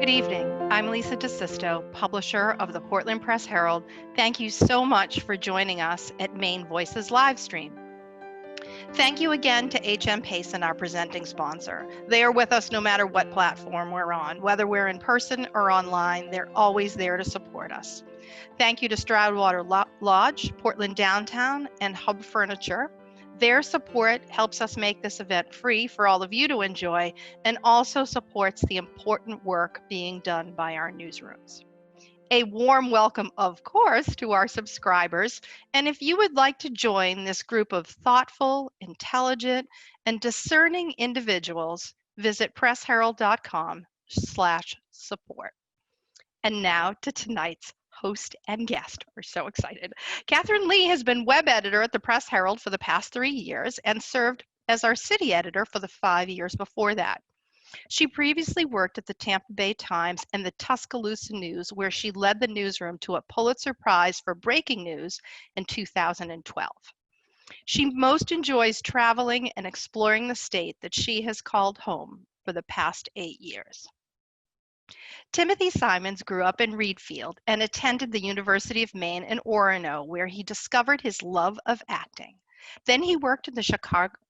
Good evening. I'm Lisa DeSisto, publisher of the Portland Press Herald. Thank you so much for joining us at Maine Voices Livestream. Thank you again to HM Payson, our presenting sponsor. They are with us no matter what platform we're on. Whether we're in person or online, they're always there to support us. Thank you to Stroudwater Lodge, Portland Downtown, and Hub Furniture. Their support helps us make this event free for all of you to enjoy and also supports the important work being done by our newsrooms. A warm welcome, of course, to our subscribers. And if you would like to join this group of thoughtful, intelligent, and discerning individuals, visit pressherald.com/support. And now to tonight's host and guest. We're so excited. Catherine Lee has been web editor at the Press Herald for the past 3 years and served as our city editor for the 5 years before that. She previously worked at the Tampa Bay Times and the Tuscaloosa News, where she led the newsroom to a Pulitzer Prize for breaking news in 2012. She most enjoys traveling and exploring the state that she has called home for the past 8 years. Timothy Simons grew up in Readfield and attended the University of Maine in Orono, where he discovered his love of acting. Then he worked in the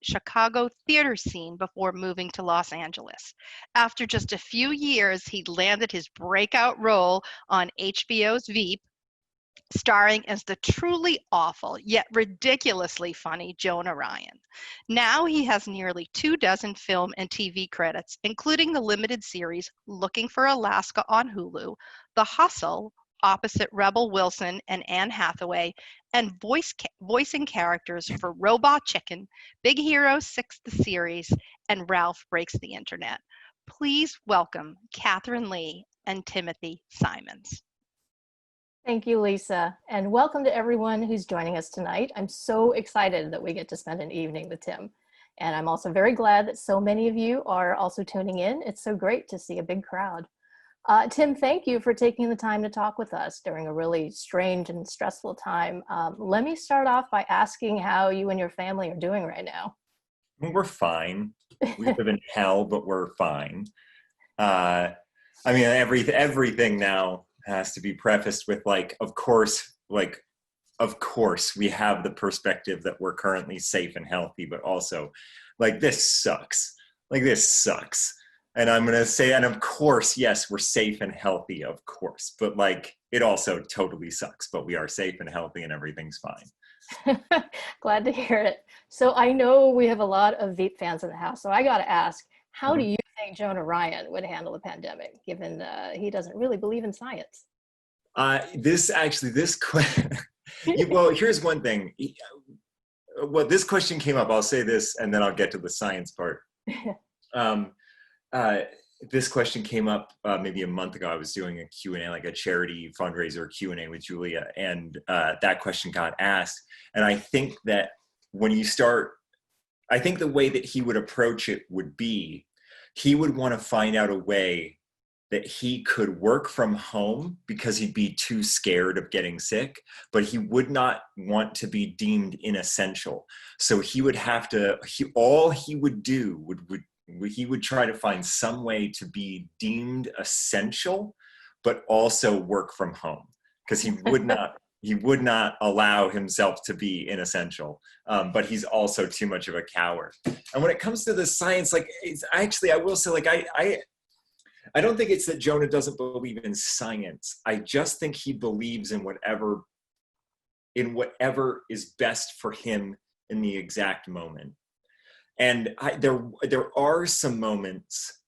Chicago theater scene before moving to Los Angeles. After just a few years, he landed his breakout role on HBO's Veep, starring as the truly awful yet ridiculously funny Jonah Ryan. Now he has nearly 24 film and TV credits, including the limited series Looking for Alaska on Hulu, The Hustle, opposite Rebel Wilson and Anne Hathaway, and voicing characters for Robot Chicken, Big Hero 6 the series, and Ralph Breaks the Internet. Please welcome Catherine Lee and Timothy Simons. Thank you, Lisa, and welcome to everyone who's joining us tonight. I'm so excited that we get to spend an evening with Tim. And I'm also very glad that so many of you are also tuning in. It's so great to see a big crowd. Tim, thank you for taking the time to talk with us during a really strange and stressful time. Let me start off by asking how you and your family are doing right now. We're fine. We live in hell, but we're fine. I mean, everything now has to be prefaced with of course we have the perspective that we're currently safe and healthy, but also this sucks. This sucks. And I'm going to say, and of course, yes, we're safe and healthy, of course, but it also totally sucks, but we are safe and healthy and everything's fine. Glad to hear it. So I know we have a lot of Veep fans in the house. So I got to ask, how do you think Jonah Ryan would handle the pandemic, given he doesn't really believe in science? This question, well, here's one thing. Well, this question came up, I'll say this, and then I'll get to the science part. This question came up maybe a month ago. I was doing a Q&A, a charity fundraiser Q&A with Julia, and that question got asked. And I think that I think the way that he would approach it would be, he would want to find out a way that he could work from home because he'd be too scared of getting sick, but he would not want to be deemed inessential. So he would have to, all he would do he would try to find some way to be deemed essential, but also work from home, because he would not allow himself to be inessential. But he's also too much of a coward. And when it comes to the science, it's actually, I will say, I don't think it's that Jonah doesn't believe in science. I just think he believes in whatever is best for him in the exact moment. And there are some moments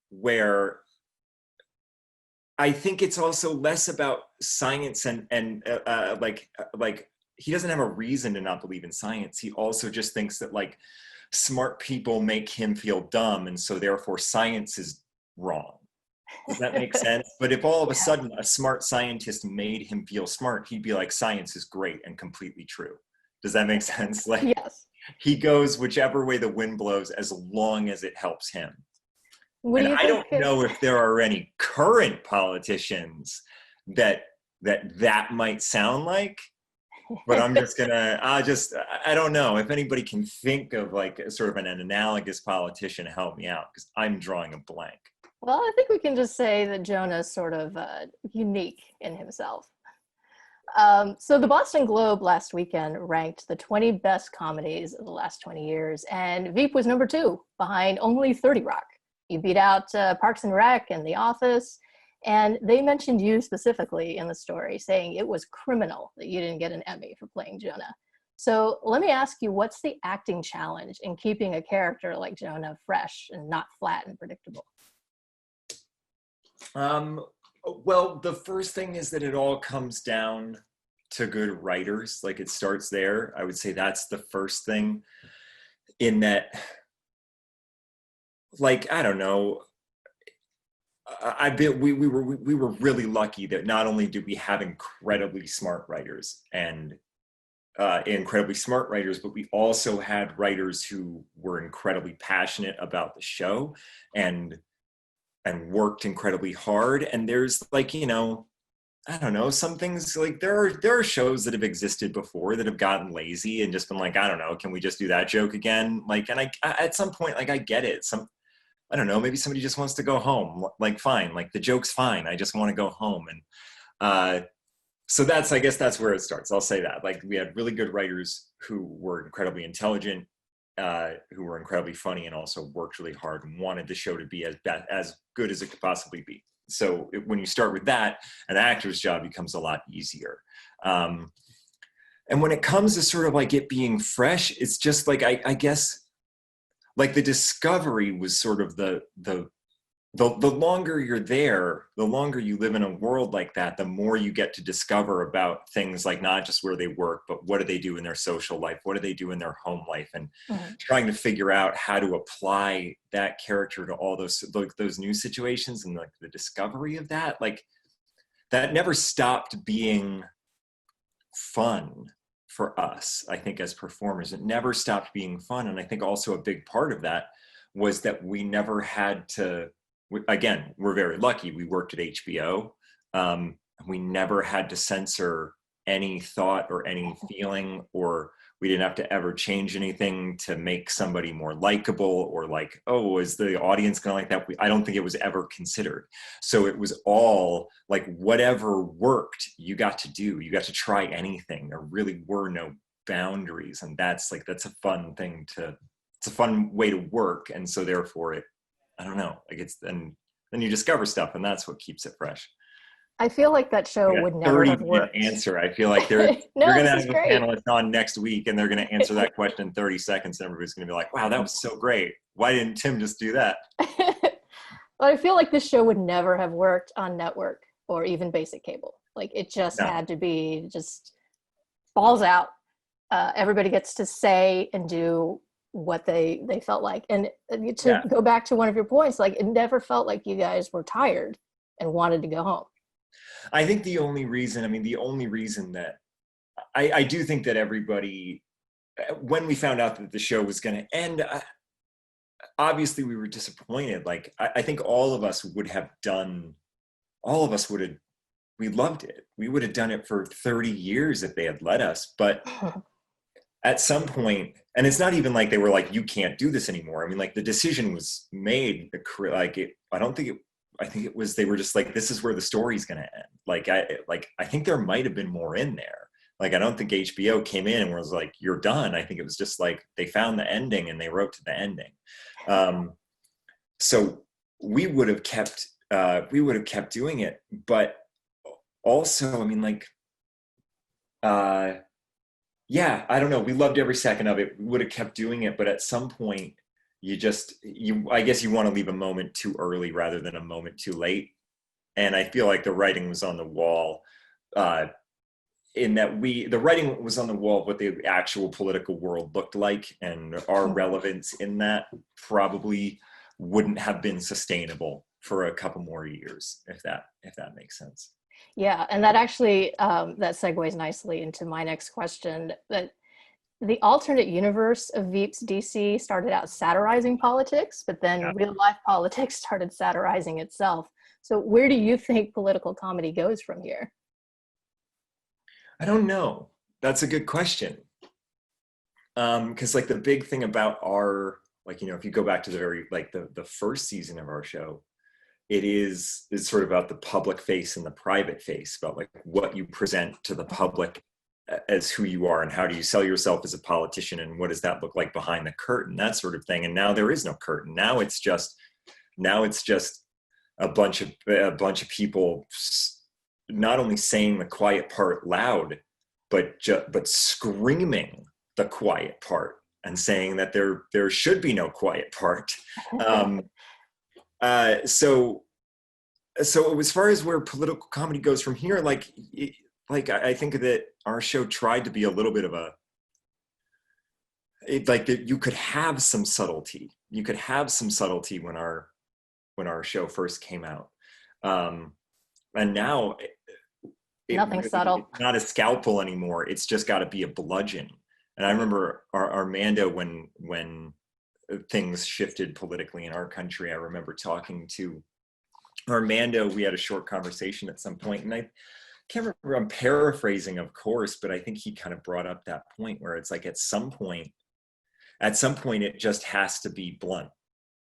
where I think it's also less about science and he doesn't have a reason to not believe in science. He also just thinks that smart people make him feel dumb, and so therefore science is wrong. Does that make sense? But if all of a sudden a smart scientist made him feel smart, he'd be like, science is great and completely true. Does that make sense? Yes. He goes whichever way the wind blows as long as it helps him. I don't know if there are any current politicians that might sound like, but I'm just gonna, I don't know. If anybody can think of sort of an analogous politician, help me out, because I'm drawing a blank. Well, I think we can just say that Jonah's sort of unique in himself. So the Boston Globe last weekend ranked the 20 best comedies of the last 20 years, and Veep was number 2, behind only 30 Rock. You beat out Parks and Rec and The Office, and they mentioned you specifically in the story, saying it was criminal that you didn't get an Emmy for playing Jonah. So let me ask you, what's the acting challenge in keeping a character like Jonah fresh and not flat and predictable? Well, the first thing is that it all comes down to good writers. Like, it starts there. I would say that's the first thing, in that, like, I don't know. We were really lucky that not only did we have incredibly smart writers but we also had writers who were incredibly passionate about the show and worked incredibly hard. And there's, like, you know, I don't know, some things, like, there are shows that have existed before that have gotten lazy and just been like, I don't know, can we just do that joke again? Like, and I at some point, like, I get it. I don't know, maybe somebody just wants to go home. Like, fine, like, the joke's fine. I just want to go home. And so I guess that's where it starts. I'll say that. Like, we had really good writers who were incredibly intelligent, who were incredibly funny, and also worked really hard and wanted the show to be as good as it could possibly be. So when you start with that, an actor's job becomes a lot easier. And when it comes to sort of like it being fresh, it's just like, I guess, like, the discovery was sort of the longer you're there, the longer you live in a world like that, the more you get to discover about things, like, not just where they work, but what do they do in their social life? What do they do in their home life? And trying to figure out how to apply that character to all those new situations, and, like, the discovery of that, like, that never stopped being fun for us, I think, as performers. It never stopped being fun. And I think also a big part of that was that we never had to, again, we're very lucky. We worked at HBO. We never had to censor any thought or any feeling, or we didn't have to ever change anything to make somebody more likable, or like, oh, is the audience gonna like that? I don't think it was ever considered. So it was all like, whatever worked, you got to do. You got to try anything. There really were no boundaries, and that's a fun thing it's a fun way to work. And so therefore I don't know, like, then you discover stuff, and that's what keeps it fresh. I feel like that show would never have worked. Answer. I feel like No, you're going to have a great. panelist on next week, and they're going to answer that question in 30 seconds, and everybody's going to be like, wow, that was so great. Why didn't Tim just do that? Well, I feel like this show would never have worked on network or even basic cable. Like, it just had to be just balls out. Everybody gets to say and do what they felt like. And to go back to one of your points, like, it never felt like you guys were tired and wanted to go home. I think the only reason that I do think that everybody, when we found out that the show was going to end, obviously we were disappointed. Like, I think all of us would have, we loved it. We would have done it for 30 years if they had let us. But at some point, and it's not even like they were like, you can't do this anymore. I mean, like, the decision was made, I think it was, they were just like, this is where the story's going to end. Like, I think there might have been more in there. Like, I don't think HBO came in and was like, you're done. I think it was just like, they found the ending and they wrote to the ending. So we would have kept doing it. But also, I mean, like, yeah, I don't know. We loved every second of it. We would have kept doing it. But at some point, I guess you want to leave a moment too early rather than a moment too late. And I feel like the writing was on the wall, in that the writing was on the wall of what the actual political world looked like, and our relevance in that probably wouldn't have been sustainable for a couple more years, if that makes sense. Yeah, and that actually, that segues nicely into my next question, that the alternate universe of Veep's DC started out satirizing politics, but then real life politics started satirizing itself. So where do you think political comedy goes from here? I don't know. That's a good question. Because, like, the big thing about our, like, you know, if you go back to the very, like, the first season of our show, is sort of about the public face and the private face, about like what you present to the public as who you are, and how do you sell yourself as a politician, and what does that look like behind the curtain, that sort of thing. And now there is no curtain. Now it's just a bunch of people not only saying the quiet part loud, but screaming the quiet part and saying that there should be no quiet part. So as far as where political comedy goes from here, I think that our show tried to be a little bit of you could have some subtlety. You could have some subtlety when our show first came out. And now nothing subtle. It's not a scalpel anymore. It's just got to be a bludgeon. And I remember Armando, when things shifted politically in our country, I remember talking to Armando. We had a short conversation at some point, and I can't remember, I'm paraphrasing, of course, but I think he kind of brought up that point where it's like at some point it just has to be blunt.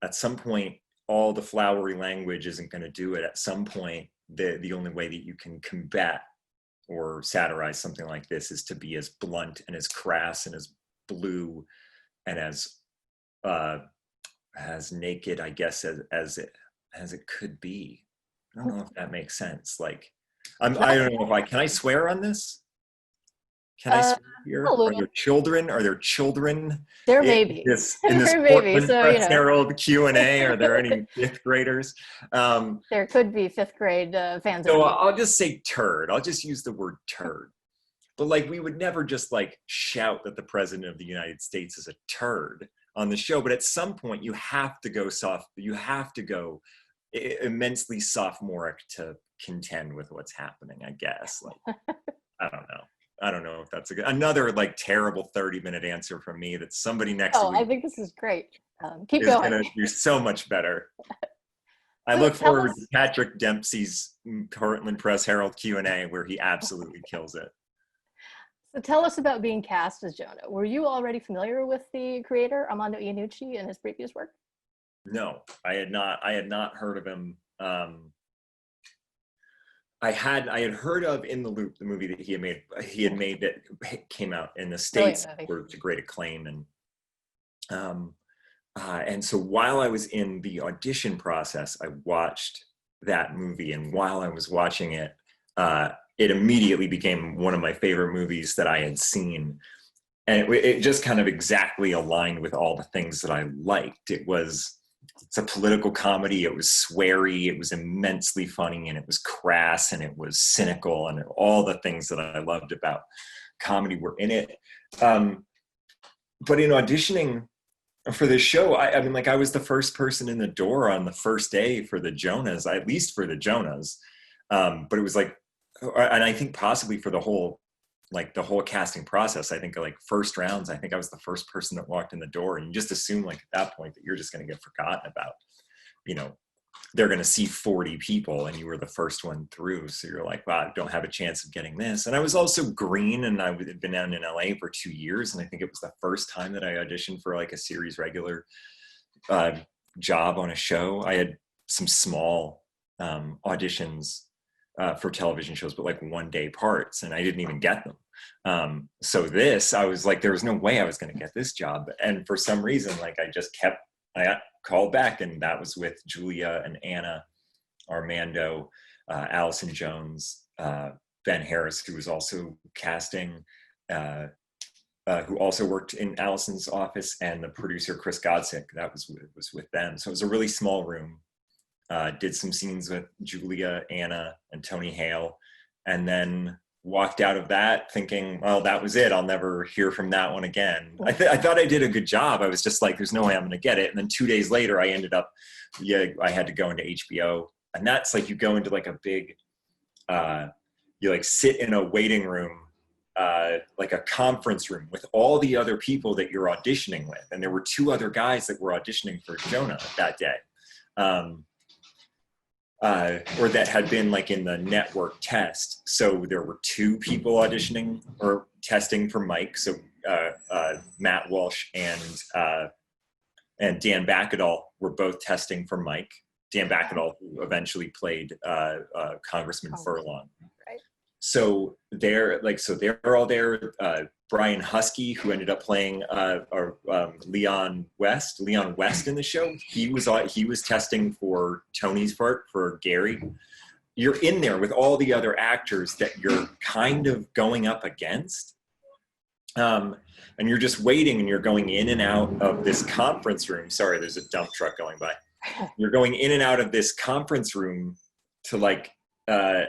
At some point, all the flowery language isn't going to do it. At some point, the only way that you can combat or satirize something like this is to be as blunt and as crass and as blue and as naked, I guess, as it could be. I don't know if that makes sense. Like, I don't know if can I swear on this? Can I swear here? Are there children? There may be. In this Portland Press Herald Q&A, are there any fifth graders? There could be fifth grade fans. So I'll just say turd. I'll just use the word turd. But like, we would never just like shout that the president of the United States is a turd on the show. But at some point, you have to go soft. You have to go immensely sophomoric to contend with what's happening, I guess. Like, I don't know if that's another like terrible 30-minute answer from me that somebody next week. I think this is great. Keep going. Going to do so much better. I look forward to Patrick Dempsey's Portland Press Herald Q&A, where he absolutely kills it. So tell us about being cast as Jonah. Were you already familiar with the creator, Armando Iannucci, and his previous work? No, I had not heard of him. I had heard of In the Loop, the movie that he had made that came out in the States to great acclaim, and so while I was in the audition process, I watched that movie, and while I was watching it, it immediately became one of my favorite movies that I had seen, and it just kind of exactly aligned with all the things that I liked. It's a political comedy. It was sweary. It was immensely funny, and it was crass, and it was cynical, and all the things that I loved about comedy were in it. But in auditioning for this show, I mean, like, I was the first person in the door on the first day for the Jonahs, at least for the Jonahs. But it was like, and I think possibly for the whole casting process, I think like first rounds, I think I was the first person that walked in the door, and you just assume like at that point that you're just going to get forgotten about. You know, they're going to see 40 people and you were the first one through. So you're like, wow, I don't have a chance of getting this. And I was also green, and I had been down in LA for 2 years. And I think it was the first time that I auditioned for like a series regular job on a show. I had some small auditions for television shows, but like 1-day parts, and I didn't even get them. So this, I was like, there was no way I was going to get this job. And for some reason, like, I got called back, and that was with Julia and Anna, Armando, Allison Jones, Ben Harris, who was also casting, who also worked in Allison's office, and the producer, Chris Godsick, that was with them. So it was a really small room. Did some scenes with Julia, Anna, and Tony Hale, and then walked out of that thinking, well, that was it. I'll never hear from that one again. I thought I did a good job. I was just like, there's no way I'm going to get it. And then 2 days later, I ended up, I had to go into HBO. And that's like, you go into like a big, you like sit in a waiting room, like a conference room with all the other people that you're auditioning with. And there were 2 other guys that were auditioning for Jonah that day. Or that had been like in the network test. So there were 2 people auditioning or testing for Mike. So Matt Walsh and Dan Bacadol were both testing for Mike. Dan Backendall, who eventually played Congressman Furlong. Right. So they're all there. Brian Husky, who ended up playing Leon West in the show. He was testing for Tony's part for Gary. You're in there with all the other actors that you're kind of going up against. And you're just waiting, and you're going in and out of this conference room. Sorry, there's a dump truck going by. You're going in and out of this conference room to like the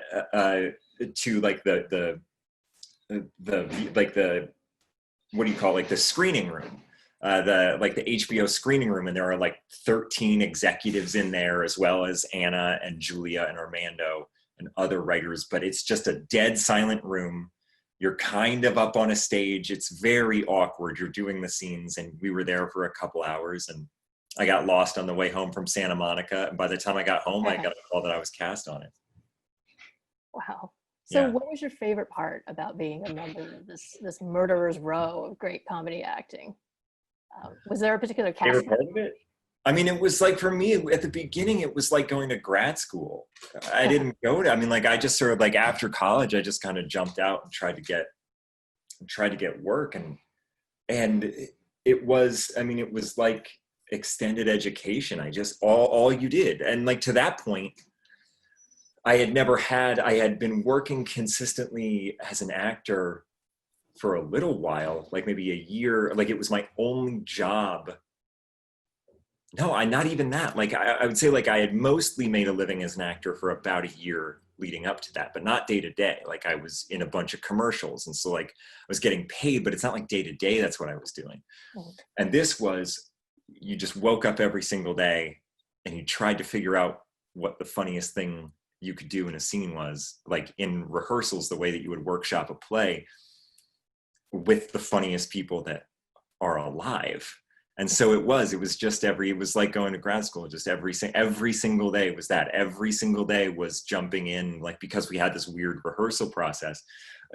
what do you call it, like the screening room, the HBO screening room, and there are like 13 executives in there, as well as Anna and Julia and Armando and other writers. But it's just a dead silent room. You're kind of up on a stage. It's very awkward. You're doing the scenes, and we were there for a couple hours, and I got lost on the way home from Santa Monica. And by the time I got home, I got a call that I was cast on it. Wow. So what was your favorite part about being a member of this murderer's row of great comedy acting? Was there a particular cast? Favorite part of it? I mean, it was like, for me, at the beginning, it was like going to grad school. I didn't go to, I mean, like, I just sort of like after college, I just kind of jumped out and tried to get work. And it was, I mean, it was like extended education. I just, all you did. And like, to that point, I had been working consistently as an actor for a little while, like maybe a year, like it was my only job. No, not even that. Like I would say, like I had mostly made a living as an actor for about a year leading up to that, but not day to day. Like I was in a bunch of commercials, and so like I was getting paid, but it's not like day to day. That's what I was doing. And this was, you just woke up every single day and you tried to figure out what the funniest thing you could do in a scene was, like in rehearsals, the way that you would workshop a play with the funniest people that are alive. And so it was like going to grad school, just every single day was that. Every single day was jumping in, like, because we had this weird rehearsal process,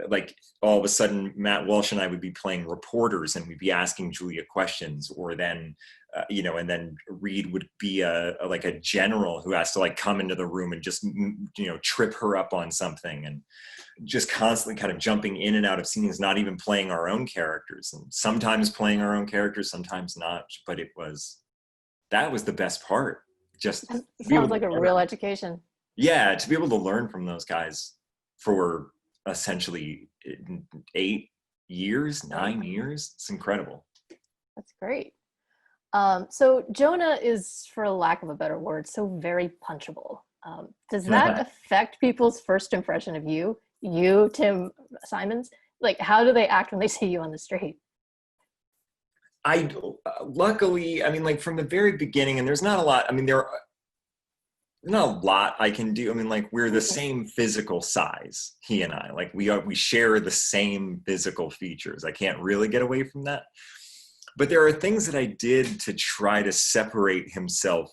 like all of a sudden Matt Walsh and I would be playing reporters, and we'd be asking Julia questions, or then, and then Reed would be a general who has to like come into the room and just, trip her up on something, and just constantly kind of jumping in and out of scenes, not even playing our own characters, and sometimes playing our own characters, sometimes not. But that was the best part. Just sounds like a real education. Yeah, to be able to learn from those guys for essentially 9 years, it's incredible. That's great. So Jonah is, for lack of a better word, so very punchable. Does that affect people's first impression of you, Tim Simons? Like, how do they act when they see you on the street? Luckily, I mean, like from the very beginning, and there's not a lot, I mean, there's not a lot I can do. I mean, like, we're the same physical size, he and I, like we share the same physical features. I can't really get away from that. But there are things that I did to try to separate myself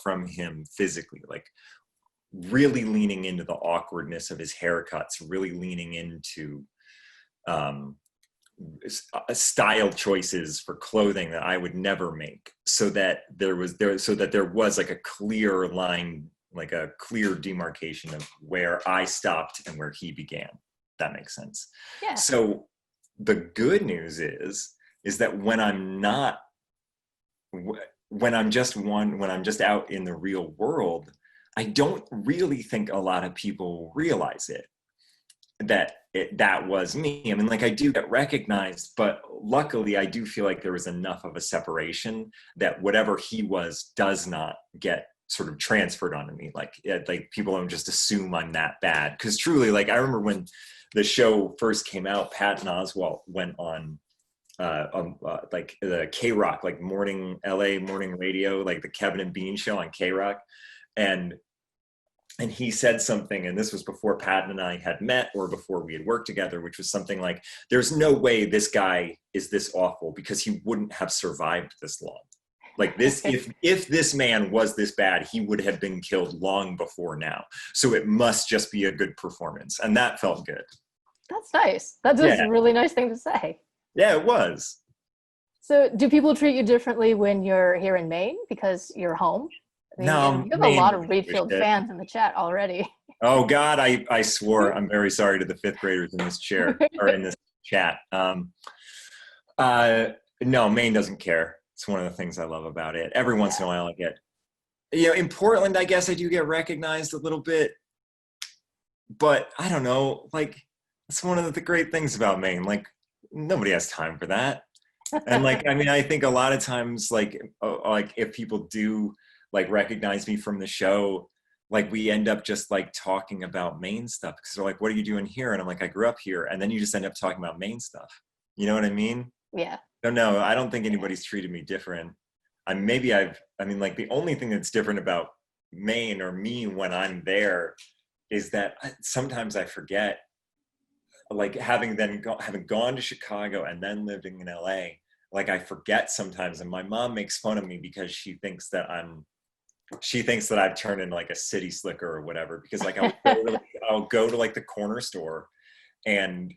from him physically, like really leaning into the awkwardness of his haircuts, really leaning into style choices for clothing that I would never make, so that there was like a clear line, like a clear demarcation of where I stopped and where he began. That makes sense. Yeah. So the good news is that when I'm just out in the real world, I don't really think a lot of people realize that was me. I mean, like, I do get recognized, but luckily I do feel like there was enough of a separation that whatever he was does not get sort of transferred onto me. Like people don't just assume I'm that bad. Because truly, like, I remember when the show first came out, Patton Oswalt went on like the K-Rock, like LA morning radio, like the Kevin and Bean show on K-Rock. And he said something, and this was before Patton and I had met or before we had worked together, which was something like, there's no way this guy is this awful, because he wouldn't have survived this long. Like this, if this man was this bad, he would have been killed long before now. So it must just be a good performance. And that felt good. That's nice. That's a really nice thing to say. Yeah, it was. So do people treat you differently when you're here in Maine because you're home? I mean, No, you have a Maine lot of doesn't give a Readfield shit. fans in the chat already. Oh God, I swore. I'm very sorry to the fifth graders in this chair or in this chat. Uh, no, Maine doesn't care. It's one of the things I love about it. Every once in a while I get, in Portland, I guess I do get recognized a little bit, but I don't know, like, it's one of the great things about Maine. Like, nobody has time for that. And like, I mean, I think a lot of times, like if people do like recognize me from the show, like we end up just like talking about Maine stuff because they're like, what are you doing here? And I'm like, I grew up here. And then you just end up talking about Maine stuff. You know what I mean? Yeah. No, I don't think anybody's treated me different. I mean, like the only thing that's different about Maine or me when I'm there is that sometimes I forget, like having gone to Chicago and then living in LA, like I forget sometimes, and my mom makes fun of me because she thinks that I've turned into like a city slicker or whatever, because like I'll go to like the corner store and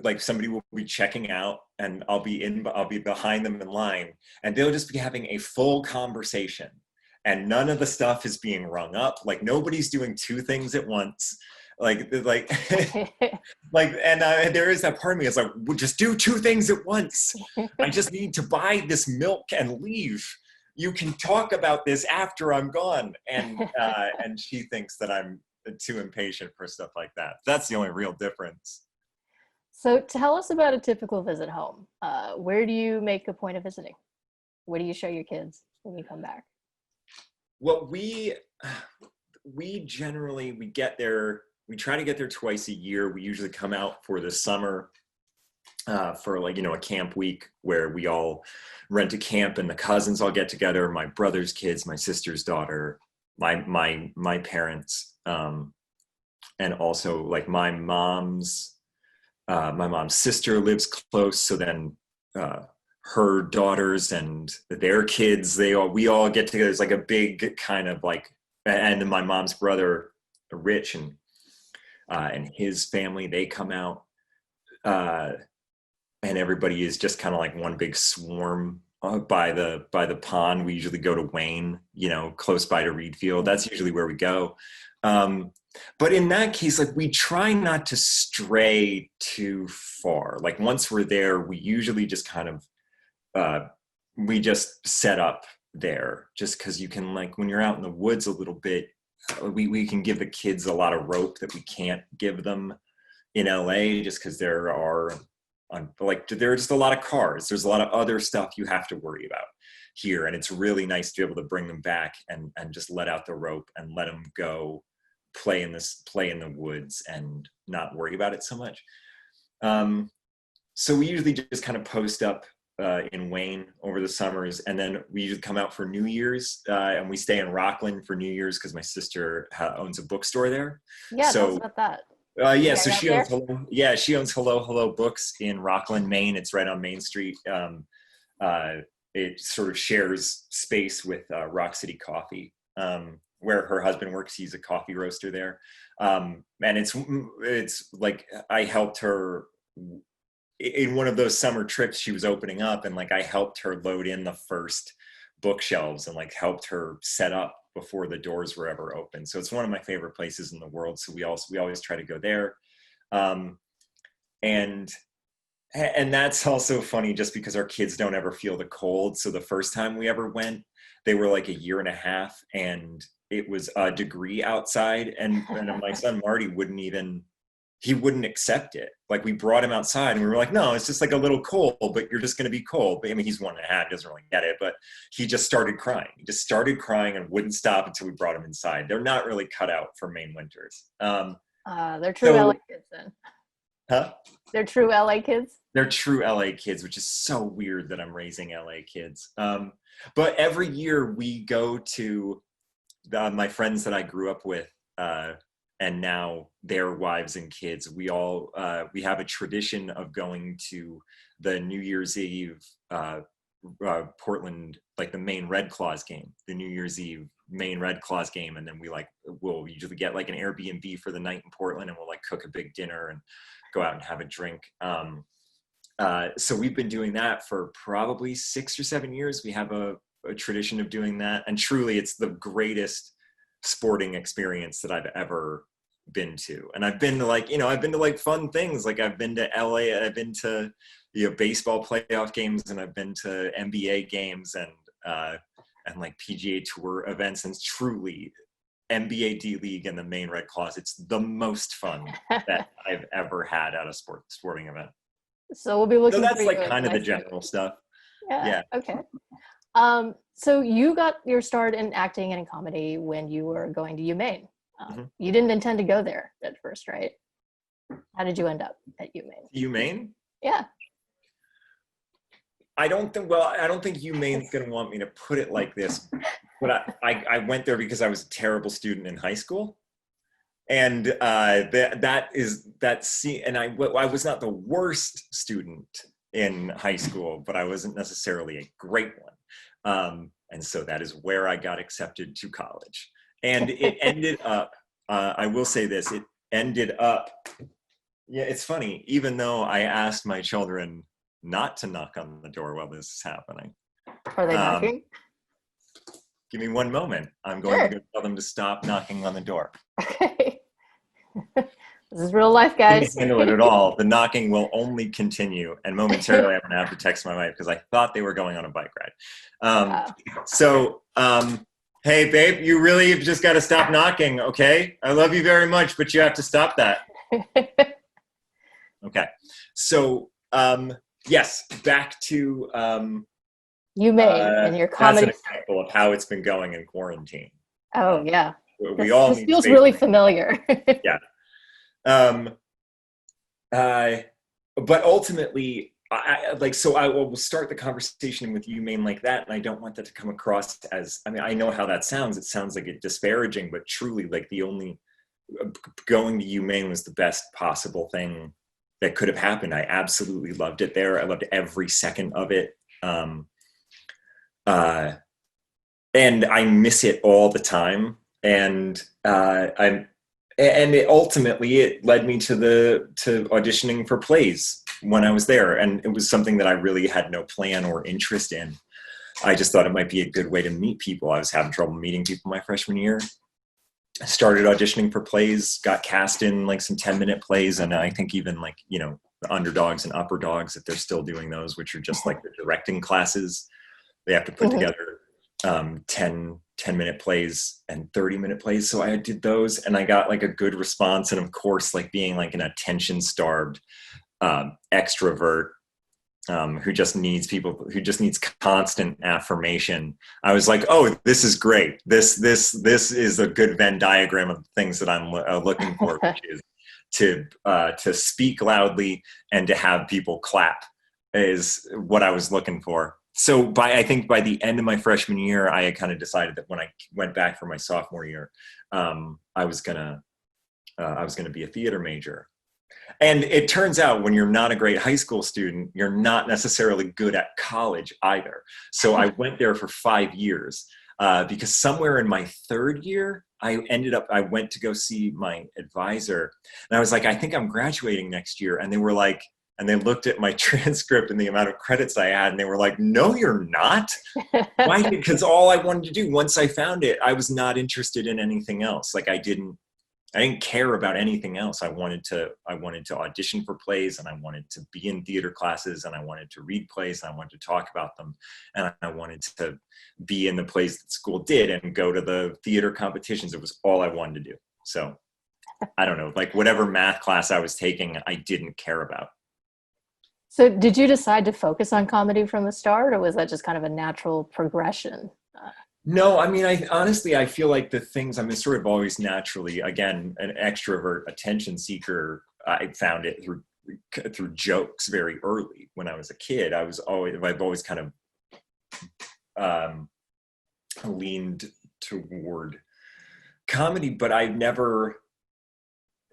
like somebody will be checking out and I'll be behind them in line and they'll just be having a full conversation and none of the stuff is being rung up. Like nobody's doing two things at once. Like and there is that part of me is like, we'll just do two things at once. I just need to buy this milk and leave. You can talk about this after I'm gone. And she thinks that I'm too impatient for stuff like that. That's the only real difference. So tell us about a typical visit home. Where do you make a point of visiting? What do you show your kids when you come back? Well, we generally, we try to get there twice a year. We usually come out for the summer for like, a camp week where we all rent a camp and the cousins all get together, my brother's kids, my sister's daughter, my parents, and also like my mom's sister lives close. So then her daughters and their kids, we all get together. It's like a big kind of like, and then my mom's brother, Rich, and his family, they come out, and everybody is just kind of like one big swarm by the pond. We usually go to Wayne, close by to Readfield. That's usually where we go. But in that case, like we try not to stray too far. Like once we're there, we usually just kind of, we just set up there just because you can, like when you're out in the woods a little bit, we can give the kids a lot of rope that we can't give them in LA just because there are just a lot of cars. There's a lot of other stuff you have to worry about here. And it's really nice to be able to bring them back and just let out the rope and let them go play in the woods and not worry about it so much. So we usually just kind of post up in Wayne over the summers, and then we usually come out for New Year's, and we stay in Rockland for New Year's because my sister owns a bookstore there. Yeah, tell us about that. So she owns Hello Books in Rockland, Maine. It's right on Main Street. It sort of shares space with Rock City Coffee, where her husband works. He's a coffee roaster there. And it's like I helped her in one of those summer trips she was opening up, and like I helped her load in the first bookshelves and like helped her set up before the doors were ever open. So it's one of my favorite places in the world. So we always try to go there. And that's also funny just because our kids don't ever feel the cold. So the first time we ever went, they were like 1.5 years and it was a degree outside. And my son Marty wouldn't accept it. Like we brought him outside and we were like, no, it's just like a little cold, but you're just going to be cold. But I mean, he's 1.5, doesn't really get it, but he just started crying. He just started crying and wouldn't stop until we brought him inside. They're not really cut out for Maine winters. They're true LA kids then. Huh? They're true LA kids? They're true LA kids, which is so weird that I'm raising LA kids. But every year we go to my friends that I grew up with, and now their wives and kids, we have a tradition of going to the New Year's Eve Portland, like the Maine Red Claws game, the New Year's Eve Maine Red Claws game. And then we'll usually get like an Airbnb for the night in Portland, and we'll like cook a big dinner and go out and have a drink. so we've been doing that for probably 6 or 7 years. We have a tradition of doing that. And truly, it's the greatest sporting experience that I've ever been to. And I've been to I've been to like fun things. Like I've been to LA, I've been to, baseball playoff games, and I've been to NBA games and like PGA Tour events. And truly, NBA D-League and the Maine Red Claws, it's the most fun that I've ever had at a sporting event. So we'll be looking. So that's for like you kind of the next general stuff. Yeah. Okay. So you got your start in acting and in comedy when you were going to UMaine. You didn't intend to go there at first, right? How did you end up at UMaine? UMaine? Yeah. I don't think UMaine's going to want me to put it like this, but I went there because I was a terrible student in high school. And I was not the worst student in high school, but I wasn't necessarily a great one. And so that is where I got accepted to college. And it ended up, I will say this, it ended up, it's funny, even though I asked my children not to knock on the door while this is happening. Are they knocking? Give me one moment. I'm going to go tell them to stop knocking on the door. Okay. This is real life, guys. Can't handle it at all. The knocking will only continue, and momentarily I'm going to have to text my wife because I thought they were going on a bike ride. Hey, babe, you really have just got to stop knocking, okay? I love you very much, but you have to stop that. Okay. So, yes, back to UMaine and your comedy. That's an example of how it's been going in quarantine. Oh, yeah. This feels really familiar. Yeah. But ultimately, I will start the conversation with UMaine like that, and I don't want that to come across as, I know how that sounds. It sounds like it's disparaging, but truly, like, the only going to UMaine was the best possible thing that could have happened. I absolutely loved it there. I loved every second of it. And I miss it all the time. And ultimately it led me to auditioning for plays when I was there. And it was something that I really had no plan or interest in. I just thought it might be a good way to meet people. I was having trouble meeting people my freshman year. I started auditioning for plays, got cast in like some 10-minute plays. And I think even like, the Underdogs and Upper Dogs, if they're still doing those, which are just like the directing classes, they have to put together 10-minute plays and 30-minute plays. So I did those, and I got like a good response. And of course, like being like an attention-starved extrovert who just needs constant affirmation, I was like, oh, this is great. This is a good Venn diagram of things that I'm looking for, which is to speak loudly and to have people clap is what I was looking for. So I think by the end of my freshman year, I had kind of decided that when I went back for my sophomore year, I was gonna be a theater major. And it turns out when you're not a great high school student, you're not necessarily good at college either. So I went there for 5 years because somewhere in my third year, I went to go see my advisor, and I was like, I think I'm graduating next year. And they were like, and they looked at my transcript and the amount of credits I had, and they were like, no, you're not. Why? Because all I wanted to do, once I found it, I was not interested in anything else. Like I didn't care about anything else. I wanted to audition for plays, and I wanted to be in theater classes, and I wanted to read plays, and I wanted to talk about them. And I wanted to be in the plays that school did and go to the theater competitions. It was all I wanted to do. So I don't know, like whatever math class I was taking, I didn't care about. So did you decide to focus on comedy from the start, or was that just kind of a natural progression? No, I honestly, I feel like the things, sort of always naturally, again, an extrovert, attention seeker. I found it through jokes very early. When I was a kid, I've always kind of leaned toward comedy, but I never,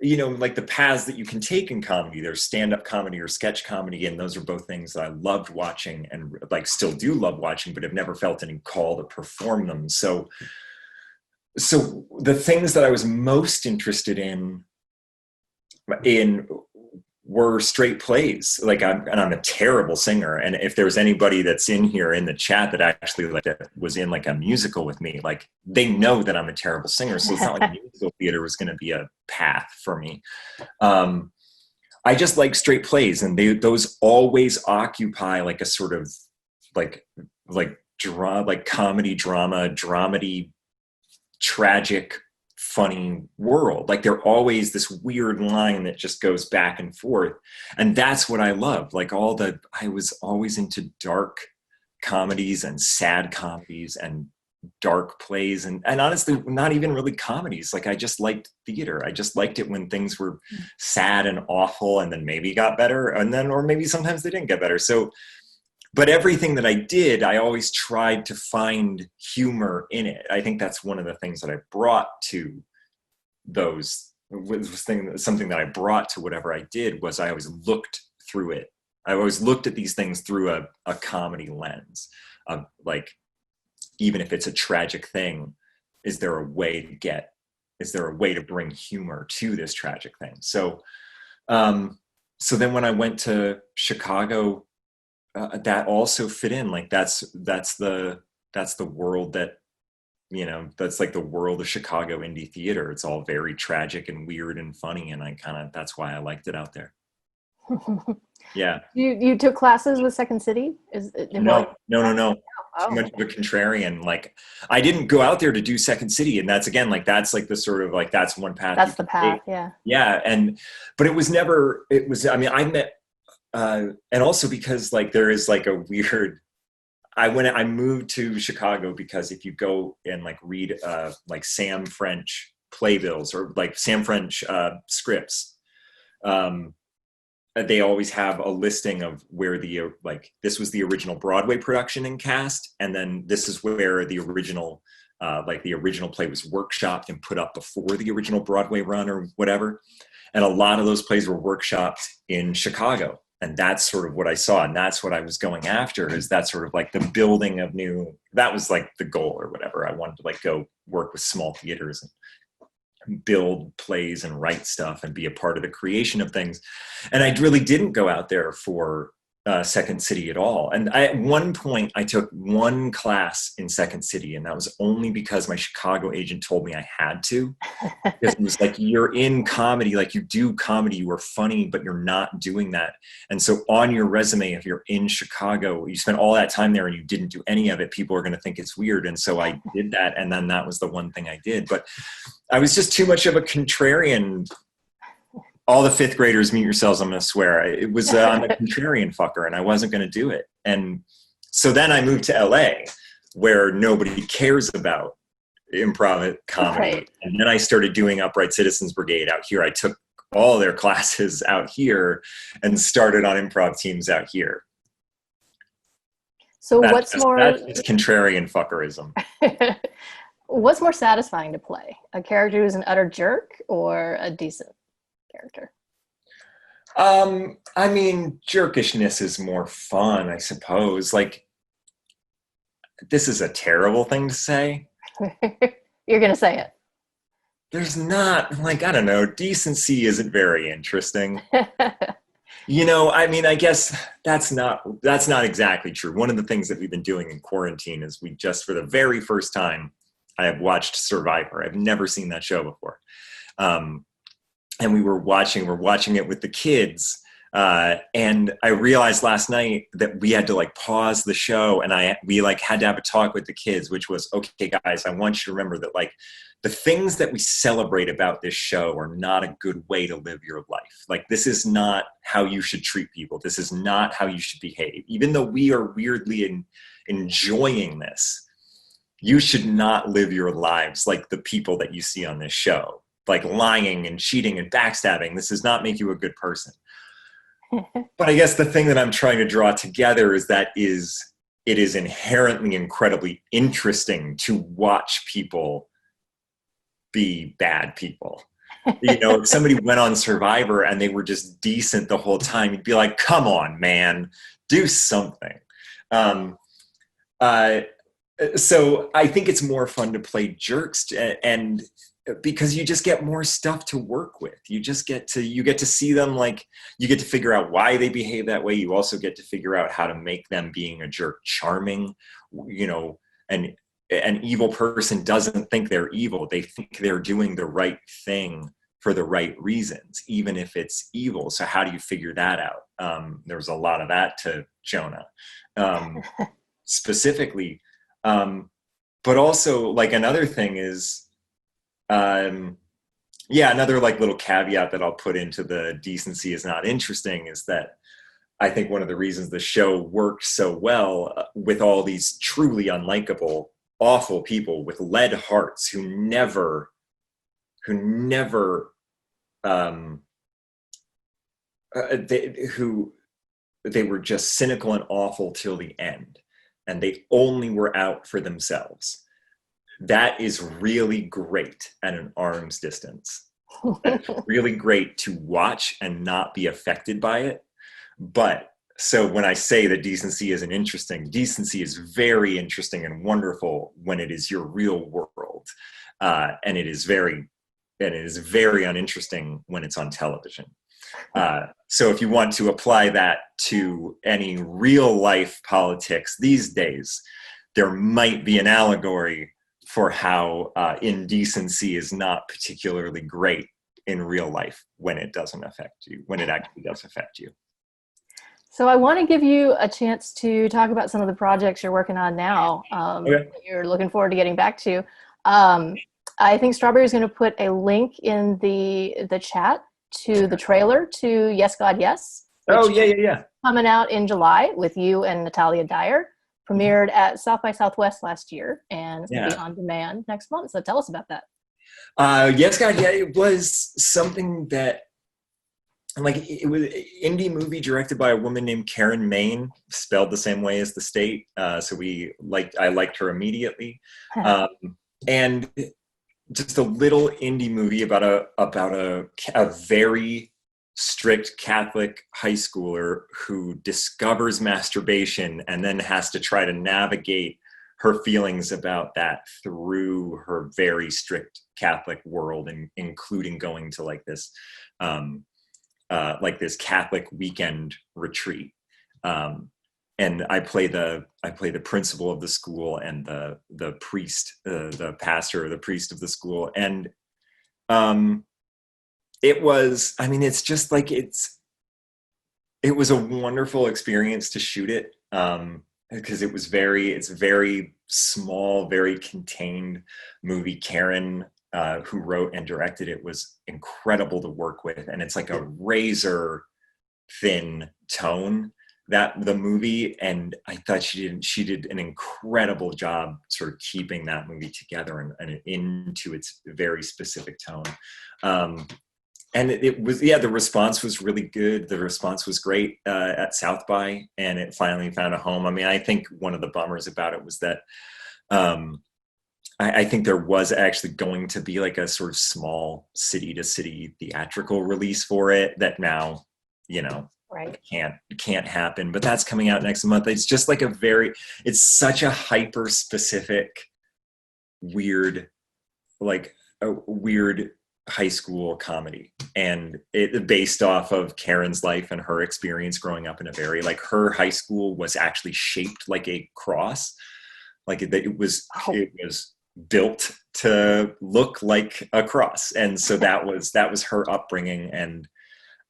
like the paths that you can take in comedy, there's stand-up comedy or sketch comedy. And those are both things that I loved watching and like still do love watching, but have never felt any call to perform them. So the things that I was most interested in were straight plays. Like I'm a terrible singer. And if there's anybody that's in here in the chat that actually like that was in like a musical with me, like they know that I'm a terrible singer. So it's not like musical theater was going to be a path for me. I just like straight plays, and those always occupy like a sort of like comedy, drama, dramedy, tragic, funny world. Like they're always this weird line that just goes back and forth. And that's what I love. Like I was always into dark comedies and sad comedies and dark plays and honestly not even really comedies. Like I just liked theater. I just liked it when things were sad and awful and then maybe got better and then, or maybe sometimes they didn't get better. So, but everything that I did, I always tried to find humor in it. I think that's one of the things that I brought to something that I brought to whatever I did was I always looked through it. I always looked at these things through a comedy lens of like, even if it's a tragic thing, is there a way to bring humor to this tragic thing? So then when I went to Chicago, that also fit in. Like that's the world that, you know, that's like the world of Chicago indie theater. It's all very tragic and weird and funny. And that's why I liked it out there. Yeah. You took classes with Second City? No. Oh. Too much of a contrarian. Like I didn't go out there to do Second City. And that's again, like, that's like the sort of like, that's one path. That's the path. take. Yeah. Yeah. But I met, and also because like, there is like a weird, I moved to Chicago because if you go and like read like Sam French playbills or like Sam French scripts, they always have a listing of where this was the original Broadway production and cast, and then this is where the original play was workshopped and put up before the original Broadway run or whatever. And a lot of those plays were workshopped in Chicago. And that's sort of what I saw. And that's what I was going after, is that sort of like the building of that was like the goal or whatever. I wanted to like go work with small theaters and build plays and write stuff and be a part of the creation of things. And I really didn't go out there for Second City at all. And at one point I took one class in Second City, and that was only because my Chicago agent told me I had to. Because it was like, you're in comedy, like you do comedy, you are funny, but you're not doing that. And so on your resume, if you're in Chicago, you spent all that time there and you didn't do any of it, people are going to think it's weird. And so I did that. And then that was the one thing I did. But I was just too much of a contrarian. All the fifth graders, mute yourselves, I'm going to swear. It was, I'm a contrarian fucker, and I wasn't going to do it. And so then I moved to LA, where nobody cares about improv comedy. Right. And then I started doing Upright Citizens Brigade out here. I took all their classes out here and started on improv teams out here. So that's contrarian fuckerism. What's more satisfying to play? A character who's an utter jerk or a decent character? I mean, jerkishness is more fun, I suppose. Like, this is a terrible thing to say. You're going to say it. There's not, like, I don't know, decency isn't very interesting. You know, I mean, I guess that's not exactly true. One of the things that we've been doing in quarantine is we just, for the very first time, I have watched Survivor. I've never seen that show before. And we're watching it with the kids. And I realized last night that we had to like pause the show, and we like had to have a talk with the kids, which was, okay, guys, I want you to remember that like the things that we celebrate about this show are not a good way to live your life. Like, this is not how you should treat people. This is not how you should behave. Even though we are weirdly enjoying this, you should not live your lives like the people that you see on this show. Like lying and cheating and backstabbing. This does not make you a good person. But I guess the thing that I'm trying to draw together is that it is inherently incredibly interesting to watch people be bad people. You know, if somebody went on Survivor and they were just decent the whole time, you'd be like, come on, man, do something. So I think it's more fun to play jerks, and because you just get more stuff to work with. You get to see them, like, you get to figure out why they behave that way. You also get to figure out how to make them being a jerk charming. And an evil person doesn't think they're evil. They think they're doing the right thing for the right reasons, even if it's evil. So how do you figure that out? There was a lot of that to Jonah, specifically. But also, like, another thing is, another, like, little caveat that I'll put into the decency is not interesting is that I think one of the reasons the show worked so well with all these truly unlikable, awful people with lead hearts who never they were just cynical and awful till the end, and they only were out for themselves. That is really great at an arm's distance. That's really great to watch and not be affected by it. But so when I say that decency isn't interesting, decency is very interesting and wonderful when it is your real world, and it is very uninteresting when it's on television. So if you want to apply that to any real life politics these days, there might be an allegory for how indecency is not particularly great in real life when it doesn't affect you, when it actually does affect you. So I want to give you a chance to talk about some of the projects you're working on now, that you're looking forward to getting back to. I think Strawberry is going to put a link in the chat to the trailer to Yes, God, Yes. Oh, yeah. Coming out in July with you and Natalia Dyer. Premiered at South by Southwest last year and will be on demand next month. So tell us about that. Yes, God, yeah. It was something that, like, it was an indie movie directed by a woman named Karen Maine, spelled the same way as the state. So I liked her immediately. And just a little indie movie about a very strict Catholic high schooler who discovers masturbation and then has to try to navigate her feelings about that through her very strict Catholic world, and including going to like this Catholic weekend retreat. And I play the principal of the school and the priest, the pastor or the priest of the school. And it was a wonderful experience to shoot it, because it's very small, very contained movie. Karen, who wrote and directed it, was incredible to work with, and it's like a razor thin tone, that the movie, and I thought she did an incredible job sort of keeping that movie together and into its very specific tone. And it was, the response was really good. The response was great at South by, and it finally found a home. I mean, I think one of the bummers about it was that I think there was actually going to be like a sort of small city to city theatrical release for it that now, right, can't happen. But that's coming out next month. It's just like it's such a hyper specific, weird high school comedy, and it based off of Karen's life and her experience growing up in a very, like, her high school was actually shaped like a cross, like it was built to look like a cross, and so that was her upbringing. And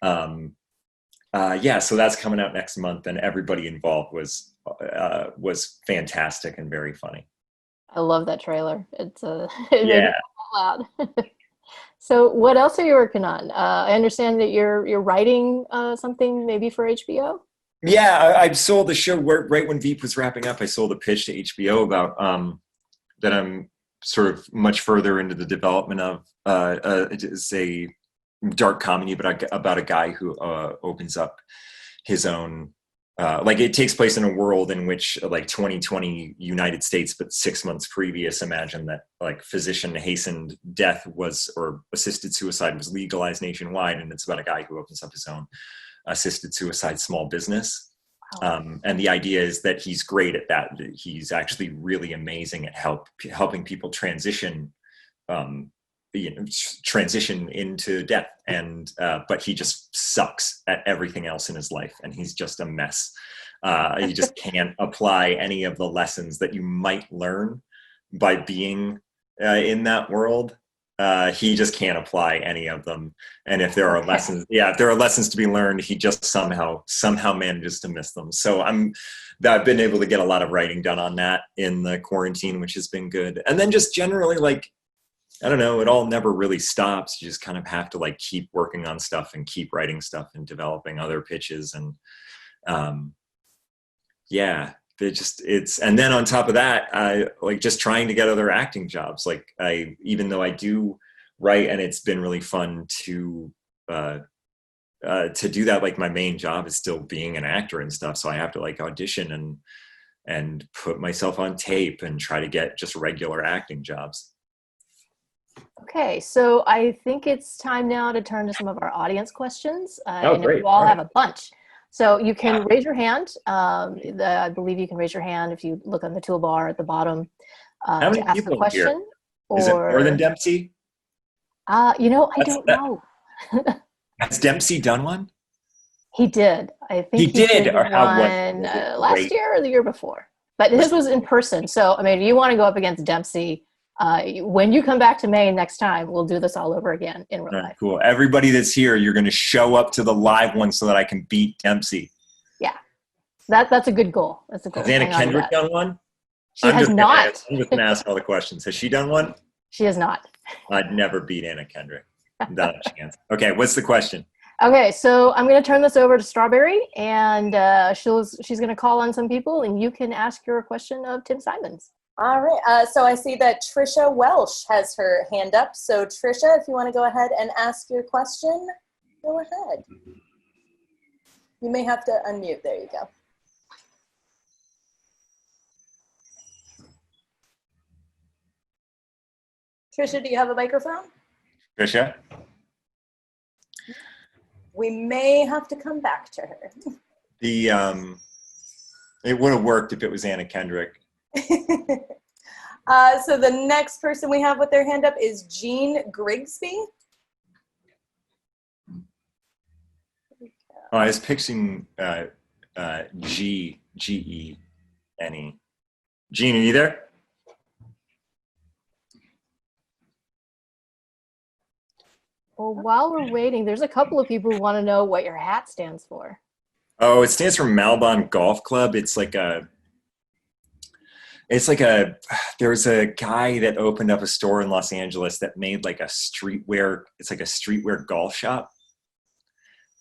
so that's coming out next month, and everybody involved was fantastic and very funny. I love that trailer. It's it made me laugh out loud. So what else are you working on? I understand that you're writing something maybe for HBO? Yeah, I sold the show right when Veep was wrapping up. I sold a pitch to HBO about that I'm sort of much further into the development of. It's a dark comedy about a guy who opens up his own. It takes place in a world in which, like, 2020 United States, but 6 months previous, imagine that, like, physician hastened death or assisted suicide was legalized nationwide. And it's about a guy who opens up his own assisted suicide small business. Wow. And the idea is that he's great at that. He's actually really amazing at helping people transition transition into death, and but he just sucks at everything else in his life, and he's just a mess. He just can't apply any of the lessons that you might learn by being in that world. He just can't apply any of them. And if there are lessons, if there are lessons to be learned, he just somehow manages to miss them. So I've been able to get a lot of writing done on that in the quarantine, which has been good. And then just generally, like, I don't know, it all never really stops. You just kind of have to like keep working on stuff and keep writing stuff and developing other pitches. And and then on top of that, I like just trying to get other acting jobs. Like even though I do write, and it's been really fun to do that, like my main job is still being an actor and stuff. So I have to like audition and put myself on tape and try to get just regular acting jobs. Okay, so I think it's time now to turn to some of our audience questions. I know Great. you all have a bunch. So you can raise your hand. I believe you can raise your hand if you look on the toolbar at the bottom How many to ask people a question. here? Is it more than Dempsey? I don't know. Has Dempsey done one? He did. I think he did. Or one last year or the year before. But his was in person. So, I mean, you want to go up against Dempsey. When you come back to Maine next time, we'll do this all over again in real life. Cool. Everybody that's here, you're going to show up to the live one so that I can beat Dempsey. Yeah. That's a good goal. That's a goal. Has Anna Kendrick done one? She has not. I'm just going to ask all the questions. Has she done one? She has not. I'd never beat Anna Kendrick. Not a chance. Okay, what's the question? Okay, so I'm going to turn this over to Strawberry, and she's going to call on some people, and you can ask your question of Tim Simons. All right. So I see that Trisha Welsh has her hand up. So Trisha, if you want to go ahead and ask your question, go ahead. You may have to unmute. There you go. Trisha, do you have a microphone? Trisha? We may have to come back to her. It would have worked if it was Anna Kendrick. So the next person we have with their hand up is Jean Grigsby. I was picturing G-E-N-E. Jean, are you there? Well, while we're waiting, there's a couple of people who want to know what your hat stands for. Oh, it stands for Malbon Golf Club. There's a guy that opened up a store in Los Angeles that made like a streetwear golf shop.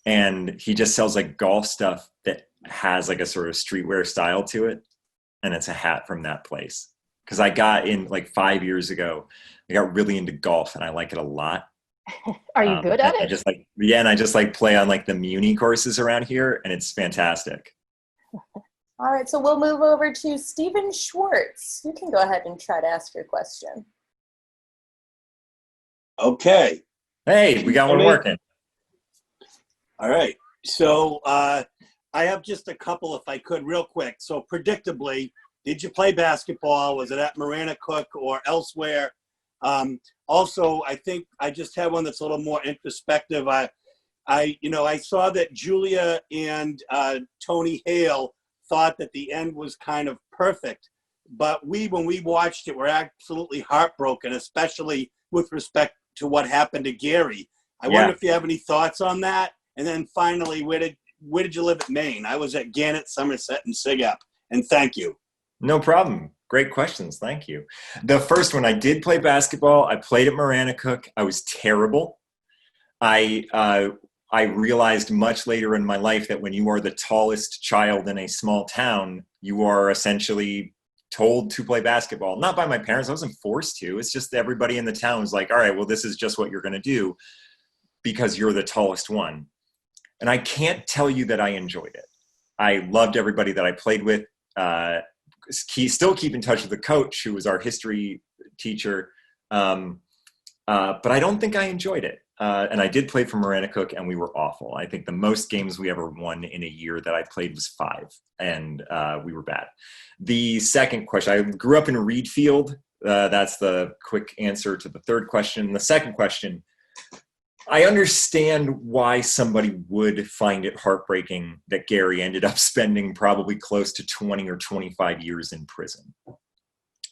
And he just sells like golf stuff that has like a sort of streetwear style to it. And it's a hat from that place. Cause I got in like 5 years ago, I got really into golf and I like it a lot. Are you good at it? And I just like play on like the Muni courses around here and it's fantastic. All right, so we'll move over to Stephen Schwartz. You can go ahead and try to ask your question. Okay. Hey, we got one working. All right. So I have just a couple, if I could, real quick. So predictably, did you play basketball? Was it at Marana Cook or elsewhere? Also, I think I just have one that's a little more introspective. I saw that Julia and Tony Hale thought that the end was kind of perfect, but when we watched it, we're absolutely heartbroken, especially with respect to what happened to Gary. I wonder if you have any thoughts on that. And then finally, where did you live at Maine? I was at Gannett, Somerset, and Sigap. And thank you. No problem. Great questions. Thank you. The first one, I did play basketball. I played at Marana Cook. I was terrible. I realized much later in my life that when you are the tallest child in a small town, you are essentially told to play basketball. Not by my parents. I wasn't forced to. It's just everybody in the town was like, all right, well, this is just what you're going to do because you're the tallest one. And I can't tell you that I enjoyed it. I loved everybody that I played with. Still keep in touch with the coach who was our history teacher. But I don't think I enjoyed it. And I did play for Marana Cook, and we were awful. I think the most games we ever won in a year that I played was 5, and we were bad. The second question, I grew up in Readfield, That's the quick answer to the third question. The second question, I understand why somebody would find it heartbreaking that Gary ended up spending probably close to 20 or 25 years in prison.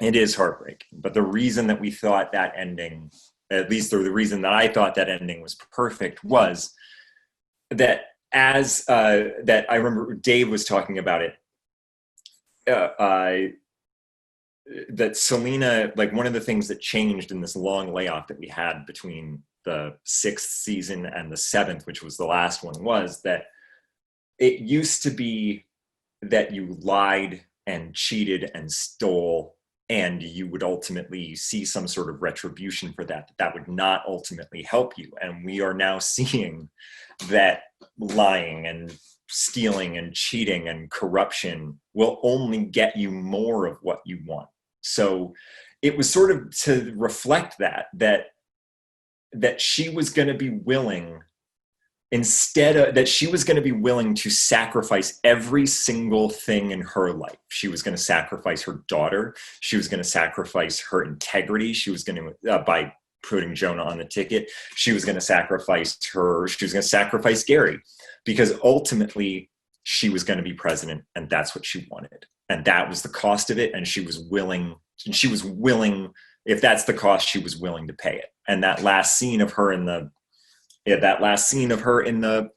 It is heartbreaking, but the reason that we thought that ending, at least the reason that I thought that ending was perfect, was that that I remember Dave was talking about it, that Selena, like one of the things that changed in this long layoff that we had between the 6th season and the 7th, which was the last one, was that it used to be that you lied and cheated and stole and you would ultimately see some sort of retribution for that. That would not ultimately help you. And we are now seeing that lying and stealing and cheating and corruption will only get you more of what you want. So it was sort of to reflect that she was going to be willing, that she was going to be willing to sacrifice every single thing in her life. She was going to sacrifice her daughter. She was going to sacrifice her integrity. She was going to, by putting Jonah on the ticket, she was going to sacrifice Gary, because ultimately she was going to be president and that's what she wanted. And that was the cost of it. And she was willing, if that's the cost, she was willing to pay it. And that last scene of her in the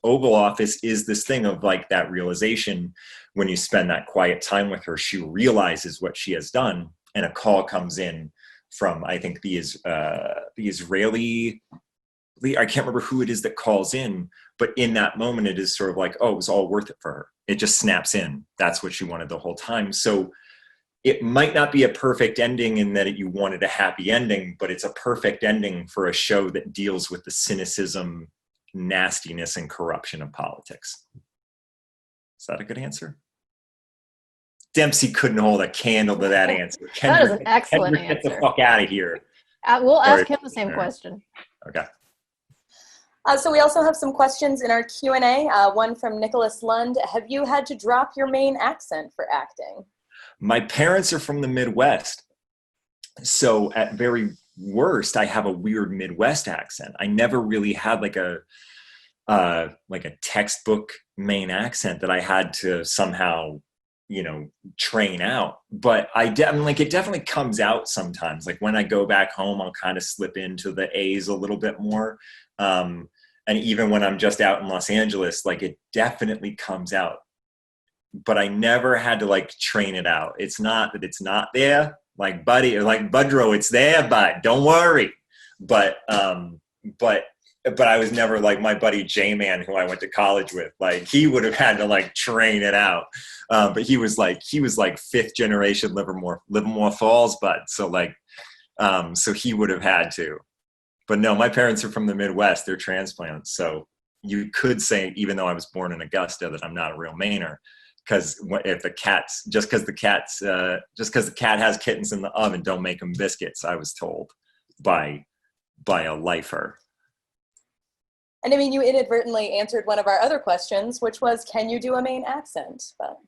Oval Office is this thing of like that realization. When you spend that quiet time with her, she realizes what she has done, and a call comes in from, I think, the Israeli, I can't remember who it is that calls in, but in that moment it is sort of like, oh, it was all worth it for her. It just snaps in. That's what she wanted the whole time. So it might not be a perfect ending in that you wanted a happy ending, but it's a perfect ending for a show that deals with the cynicism, nastiness, and corruption of politics. Is that a good answer? Dempsey couldn't hold a candle to that answer. That is an excellent answer. Get the fuck out of here. We'll ask him the same question. Okay. So we also have some questions in our Q&A. One from Nicholas Lund. Have you had to drop your Maine accent for acting? My parents are from the Midwest. So at very worst, I have a weird Midwest accent. I never really had like a textbook Maine accent that I had to somehow, train out. But it definitely comes out sometimes. Like when I go back home, I'll kind of slip into the A's a little bit more. And even when I'm just out in Los Angeles, like it definitely comes out. But I never had to like train it out. It's not that it's not there, like buddy, or like Budrow, it's there, bud. Don't worry. But I was never like my buddy J-Man, who I went to college with. Like he would have had to like train it out. But he was like 5th generation Livermore Falls, bud. So like, so he would have had to. But no, my parents are from the Midwest. They're transplants. So you could say, even though I was born in Augusta, that I'm not a real Mainer. Because just because the cat has kittens in the oven, don't make them biscuits. I was told by a lifer. And I mean, you inadvertently answered one of our other questions, which was, can you do a Maine accent? But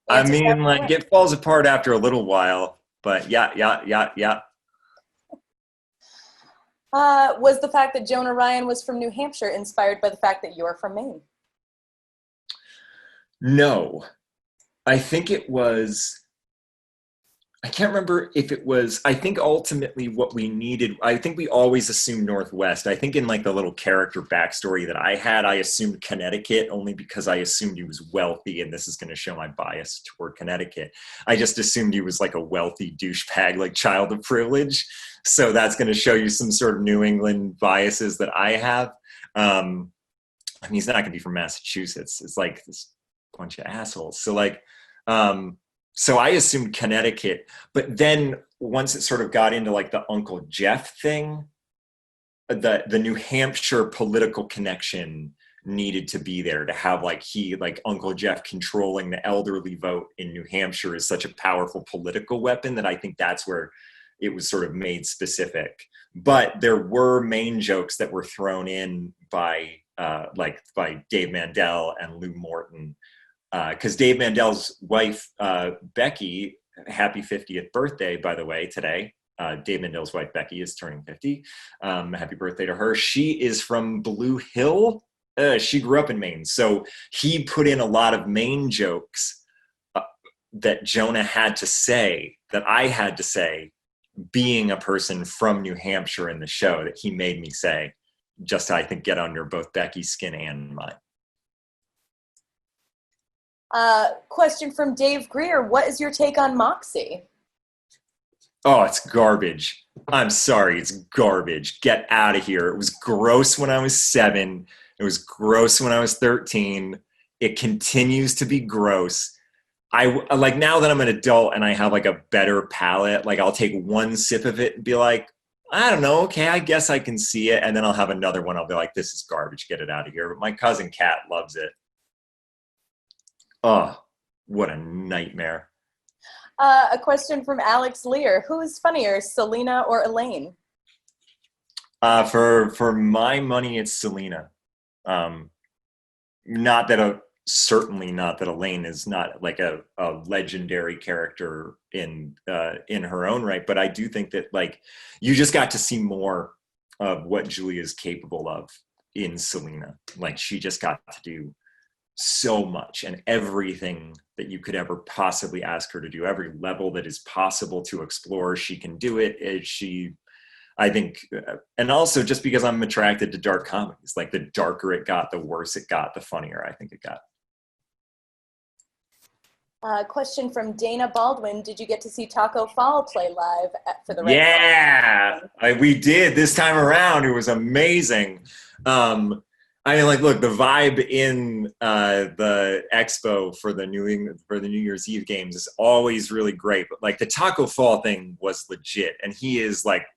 I mean, like it falls apart after a little while. But yeah. Was the fact that Jonah Ryan was from New Hampshire inspired by the fact that you're from Maine? No, I think it was, I can't remember if it was, I think ultimately what we needed, I think we always assumed Northwest. I think in like the little character backstory that I had, I assumed Connecticut only because I assumed he was wealthy, and this is going to show my bias toward Connecticut. I just assumed he was like a wealthy douchebag, like child of privilege. So that's going to show you some sort of New England biases that I have. I mean, he's not going to be from Massachusetts. It's like this bunch of assholes. So like, so I assumed Connecticut, but then once it sort of got into like the Uncle Jeff thing, the New Hampshire political connection needed to be there to have like Uncle Jeff controlling the elderly vote in New Hampshire is such a powerful political weapon that I think that's where it was sort of made specific. But there were Maine jokes that were thrown in by Dave Mandel and Lou Morton. Because Dave Mandel's wife, Becky, happy 50th birthday, by the way, today. Dave Mandell's wife, Becky, is turning 50. Happy birthday to her. She is from Blue Hill. She grew up in Maine. So he put in a lot of Maine jokes that Jonah had to say, that I had to say, being a person from New Hampshire in the show, that he made me say, just to, I think, get under both Becky's skin and mine. Question from Dave Greer. What is your take on Moxie? Oh, it's garbage. I'm sorry, it's garbage. Get out of here. It was gross when I was 7. It was gross when I was 13. It continues to be gross. I like, now that I'm an adult and I have like a better palate, like I'll take one sip of it and be like, I don't know, okay, I guess I can see it. And then I'll have another one. I'll be like, this is garbage. Get it out of here. But my cousin Kat loves it. Oh, what a nightmare. A question from Alex Lear. Who is funnier, Selena or Elaine? For my money, it's Selena. Certainly not that Elaine is not like a legendary character in her own right, but I do think that like you just got to see more of what Julia is capable of in Selena. Like she just got to do so much, and everything that you could ever possibly ask her to do, every level that is possible to explore, she can do it. I think, and also just because I'm attracted to dark comedies, like the darker it got, the worse it got, the funnier I think it got. Question from Dana Baldwin. Did you get to see Taco Fall play live for the Red Sox? We did this time around. It was amazing. I mean, like, look, the vibe in the expo for the New Year's Eve games is always really great. But like the Taco Fall thing was legit, and he is like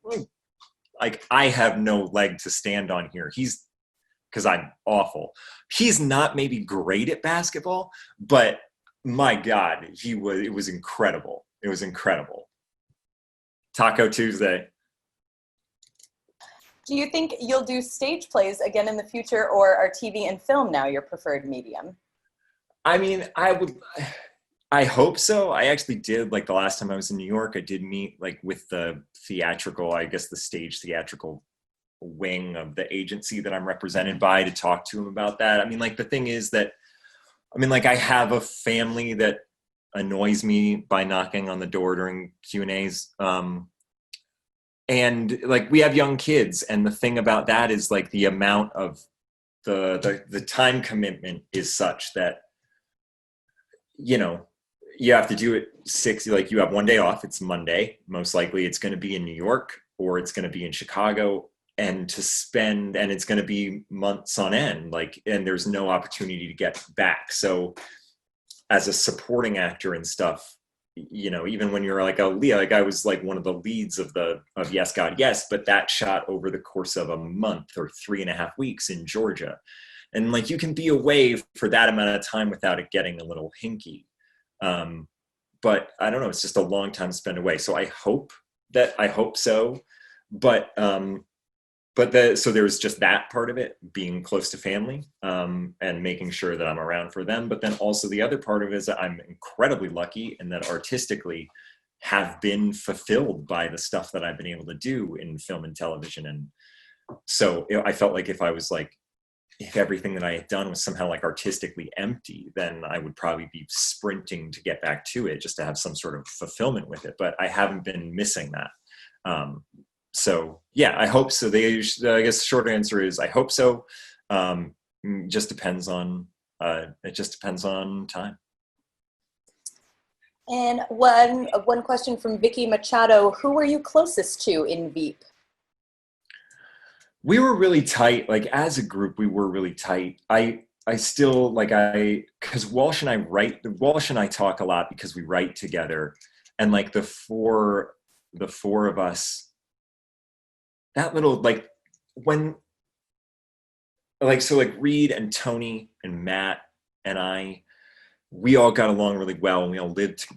I have no leg to stand on here. Because I'm awful. He's not maybe great at basketball, but my God, it was incredible. It was incredible. Taco Tuesday. Do you think you'll do stage plays again in the future, or are TV and film now your preferred medium? I mean, I hope so. I actually did, like the last time I was in New York, I did meet like with the theatrical, I guess the stage theatrical wing of the agency that I'm represented by to talk to him about that. I mean, like the thing is that, I mean, like I have a family that annoys me by knocking on the door during Q&As. And like we have young kids, and the thing about that is like the amount of the time commitment is such that, you know, you have to do it like you have one day off. It's Monday. Most likely it's going to be in New York or it's going to be in Chicago, and it's going to be months on end, like, and there's no opportunity to get back. So as a supporting actor and stuff, you know, even when you're like a lead, like I was like one of the leads of Yes, God, Yes, but that shot over the course of a month or 3.5 weeks in Georgia. And like, you can be away for that amount of time without it getting a little hinky. But I don't know, it's just a long time spent away. So I hope so. So there's just that part of it, being close to family, and making sure that I'm around for them. But then also the other part of it is that I'm incredibly lucky and that artistically have been fulfilled by the stuff that I've been able to do in film and television. And so I felt like if everything that I had done was somehow like artistically empty, then I would probably be sprinting to get back to it just to have some sort of fulfillment with it. But I haven't been missing that. So yeah, I hope so. I guess the short answer is I hope so. It just depends on time. And one question from Vicky Machado. Who were you closest to in Veep? We were really tight. Like as a group, we were really tight. I still because Walsh and I talk a lot because we write together, and like the four of us, that little like when like so like Reed and Tony and Matt and we all got along really well, and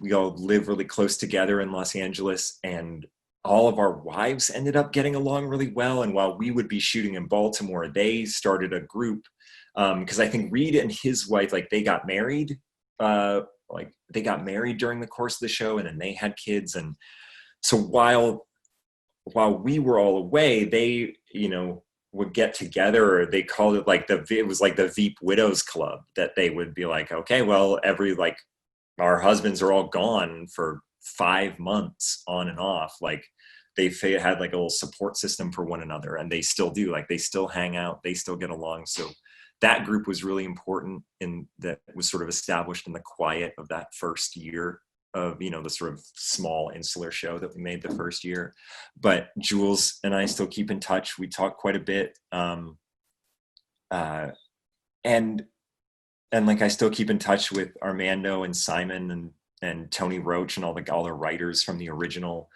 we all live really close together in Los Angeles, and all of our wives ended up getting along really well. And while we would be shooting in Baltimore, they started a group because I think Reed and his wife, like they got married like they got married during the course of the show, and then they had kids. And so while we were all away, they, you know, would get together, or they called it like it was like the Veep Widows Club, that they would be like, okay, well, our husbands are all gone for 5 months on and off. Like they had like a little support system for one another, and they still do. Like they still hang out, they still get along. So that group was really important, and that was sort of established in the quiet of that first year of, you know, the sort of small insular show that we made the first year. But Jules and I still keep in touch. We talk quite a bit. And like I still keep in touch with Armando and Simon and Tony Roach and all the writers from the original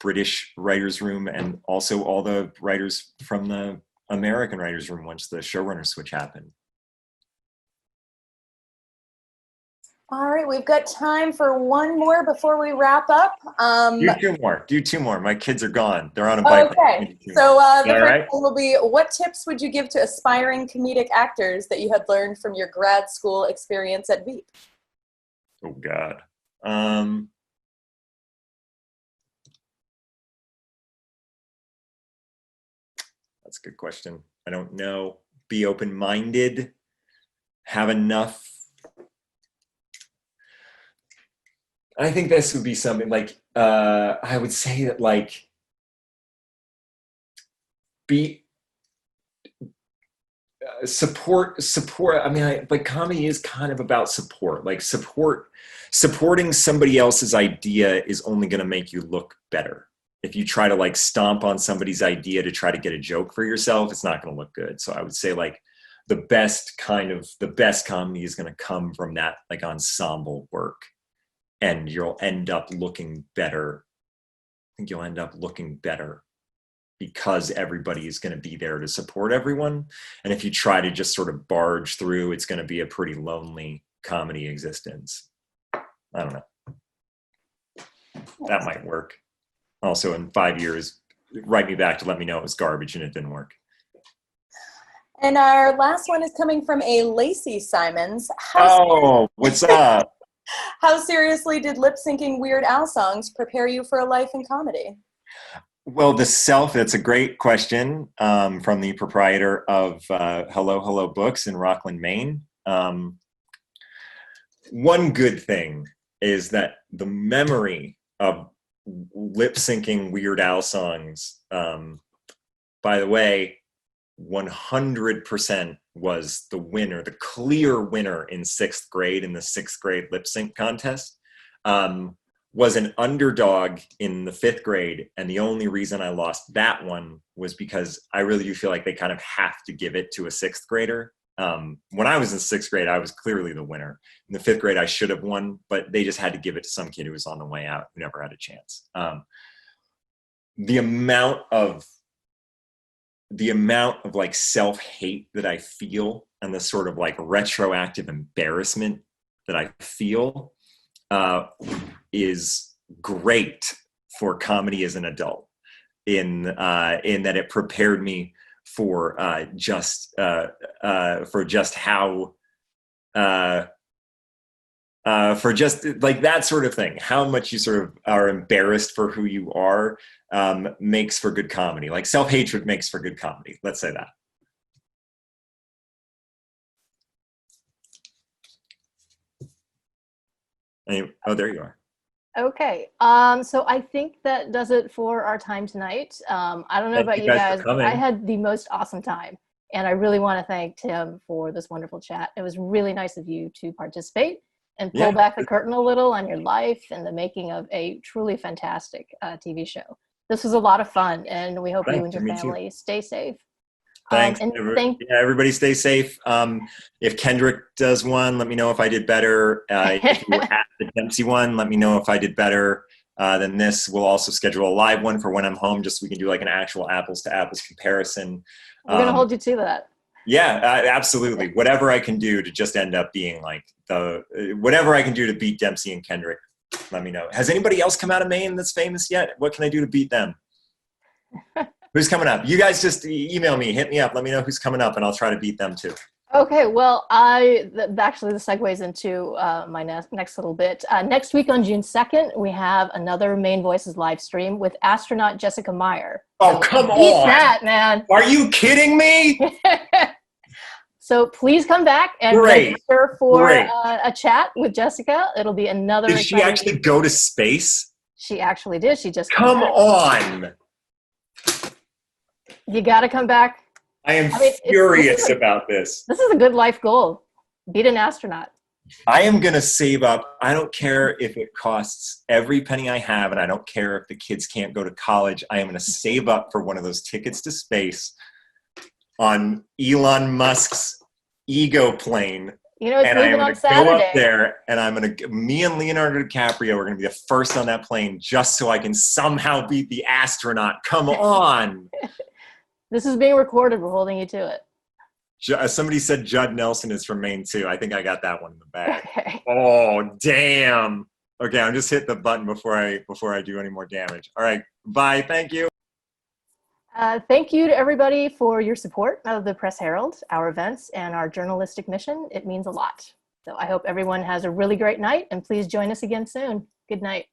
British writers room, and also all the writers from the American writers room once the showrunner switch happened. All right, we've got time for one more before we wrap up. Do two more. My kids are gone. They're on a bike. Okay, so the first one will be, what tips would you give to aspiring comedic actors that you had learned from your grad school experience at Veep? Oh, God. That's a good question. I don't know. Be open-minded. Have enough. I think this would be something like, I would say that like, support. I mean, like comedy is kind of about support. Like supporting somebody else's idea is only going to make you look better. If you try to like stomp on somebody's idea to try to get a joke for yourself, it's not going to look good. So I would say like the best comedy is going to come from that like ensemble work. And you'll end up looking better. I think you'll end up looking better because everybody is going to be there to support everyone. And if you try to just sort of barge through, it's going to be a pretty lonely comedy existence. I don't know. That might work. Also, in 5 years, write me back to let me know it was garbage and it didn't work. And our last one is coming from a Lacey Simons. What's up? How seriously did lip-syncing Weird Al songs prepare you for a life in comedy? Well, that's a great question from the proprietor of Hello Hello Books in Rockland, Maine. One good thing is that the memory of lip-syncing Weird Al songs, by the way, 100% was the winner, the clear winner in 6th grade in the 6th grade lip sync contest, was an underdog in the 5th grade. And the only reason I lost that one was because I really do feel like they kind of have to give it to a 6th grader. When I was in 6th grade, I was clearly the winner. In the 5th grade, I should have won, but they just had to give it to some kid who was on the way out, who never had a chance. The amount of like self-hate that I feel, and the sort of like retroactive embarrassment that I feel is great for comedy as an adult, in that it prepared me for just how for just like that sort of thing. How much you sort of are embarrassed for who you are makes for good comedy. Like self-hatred makes for good comedy. Let's say that. Oh, there you are. Okay, so I think that does it for our time tonight. I don't know about you guys, but I had the most awesome time. And I really want to thank Tim for this wonderful chat. It was really nice of you to participate and pull back the curtain a little on your life and the making of a truly fantastic TV show. This was a lot of fun, and we hope you and your family stay safe. Thanks. Everybody stay safe. If Kendrick does one, let me know if I did better. If you were at the Dempsey one, let me know if I did better than this. We'll also schedule a live one for when I'm home, just so we can do like an actual apples to apples comparison. We're going to hold you to that. Yeah, absolutely. Whatever I can do to just end up being like whatever I can do to beat Dempsey and Kendrick, let me know. Has anybody else come out of Maine that's famous yet? What can I do to beat them? Who's coming up? You guys just email me, hit me up, let me know who's coming up, and I'll try to beat them too. Okay, well, actually the segues into my next little bit. Next week on June 2nd, we have another Maine Voices live stream with astronaut Jessica Meyer. Oh, So come beat on. that, man. Are you kidding me? So please come back and Great. register for Great. a chat with Jessica. It'll be another Did she exciting actually evening. go to space? She actually did. She just Come on. You got to come back. I am this furious is about this. This is a good life goal. Beat an astronaut. I am going to save up. I don't care if it costs every penny I have, and I don't care if the kids can't go to college. I am going to save up for one of those tickets to space on Elon Musk's ego plane. You know, it's And I am leaving going on to go Saturday. up there, and I'm going to, me and Leonardo DiCaprio are going to be the first on that plane just so I can somehow beat the astronaut. Come on. This is being recorded. We're holding you to it. Somebody said Judd Nelson is from Maine too. I think I got that one in the bag. Okay. Oh, damn. Okay, I'm just hit the button before I do any more damage. All right, bye. Thank you. Thank you to everybody for your support of the Press Herald, our events, and our journalistic mission. It means a lot. So I hope everyone has a really great night, and please join us again soon. Good night.